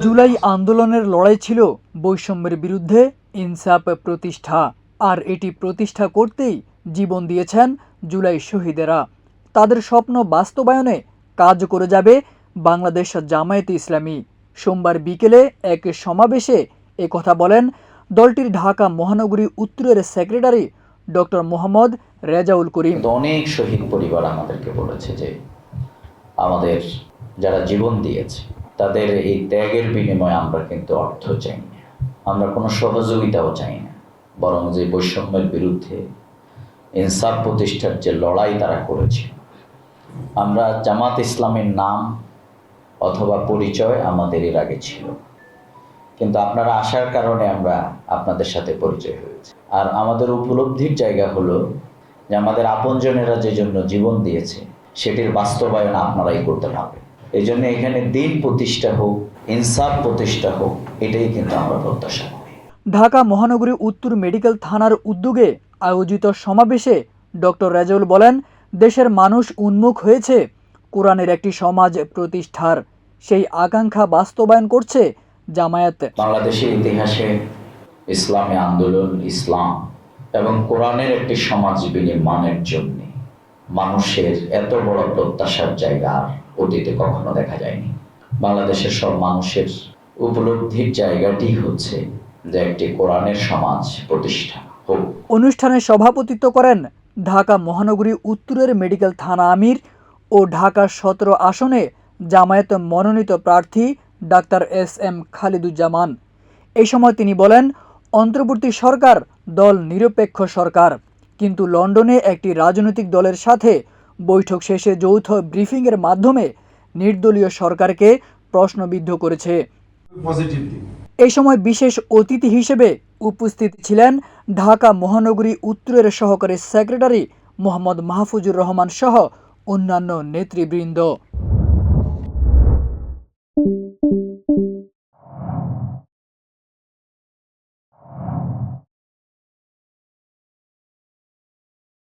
জুলাই আন্দোলনের লড়াই ছিল বৈষম্যের বিরুদ্ধে ইনসাফ প্রতিষ্ঠা, আর এটি প্রতিষ্ঠা করতেই জীবন দিয়েছেন জুলাই শহীদেরা। তাদের স্বপ্ন বাস্তবায়নে কাজ করে যাবে বাংলাদেশ জামায়াতে ইসলামী। সোমবার বিকেলে এক সমাবেশে একথা বলেন দলটির ঢাকা মহানগরী উত্তরের সেক্রেটারি ডক্টর মোহাম্মদ রেজাউল করিম। অনেক শহীদ পরিবার আমাদেরকে বলেছে যে আমাদের যারা জীবন দিয়েছে তাদের এই ত্যাগের বিনিময়ে আমরা কিন্তু অর্থ চাই না, আমরা কোনো সহযোগিতাও চাই না, বরং যে বৈষম্যের বিরুদ্ধে ইনসাফ প্রতিষ্ঠার যে লড়াই তারা করেছে, আমরা জামাত ইসলামের নাম অথবা পরিচয় আমাদের এর আগে ছিল, কিন্তু আপনারা আসার কারণে আমরা আপনাদের সাথে পরিচয় হয়েছে। আর আমাদের উপলব্ধির জায়গা হলো যে আমাদের আপনজনেরা যে জন্য জীবন দিয়েছে সেটির বাস্তবায়ন আপনারাই করতে পারবেন। এই জন্য এখানে দিন প্রতিষ্ঠা হোক, ইনসাফ প্রতিষ্ঠা হোক, এটাই কিন্তু আমরা প্রত্যাশা করি। ঢাকা মহানগরী উত্তর মেডিকেল থানার উদ্যোগে আয়োজিত সমাবেশে ডক্টর রেজাউল বলেন, দেশের মানুষ উন্মুখ হয়েছে কোরআনের একটি সমাজ প্রতিষ্ঠার, সেই আকাঙ্ক্ষা বাস্তবায়ন করছে জামায়াত। বাংলাদেশের ইতিহাসে ইসলামী আন্দোলন, ইসলাম এবং কোরআনের একটি সমাজ বিনির্মাণের জন্য মানুষের এত বড় প্রত্যাশার জায়গা অতীতে কখনো দেখা যায়নি। বাংলাদেশের সব মানুষের উপলব্ধির জায়গাটি হচ্ছে যে একটি কোরআনের সমাজ প্রতিষ্ঠা হোক। অনুষ্ঠানে সভাপতিত্ব করেন ঢাকা মহানগরী উত্তরের মেডিকেল থানা আমির ও ঢাকা 17 আসনে জামায়াত মনোনীত প্রার্থী ডাক্তার এস.এম. খালিদুজ্জামান। এই সময় তিনি বলেন, অন্তর্বর্তী সরকার দল নিরপেক্ষ সরকার, কিন্তু লন্ডনে একটি রাজনৈতিক দলের সাথে বৈঠক শেষে যৌথ ব্রিফিংয়ের মাধ্যমে নির্দলীয় সরকারকে প্রশ্নবিদ্ধ করেছে। এই সময় বিশেষ অতিথি হিসেবে উপস্থিত ছিলেন ঢাকা মহানগরী উত্তরের সহকারী সেক্রেটারি মোহাম্মদ মাহফুজুর রহমান সহ অন্যান্য নেতৃবৃন্দ।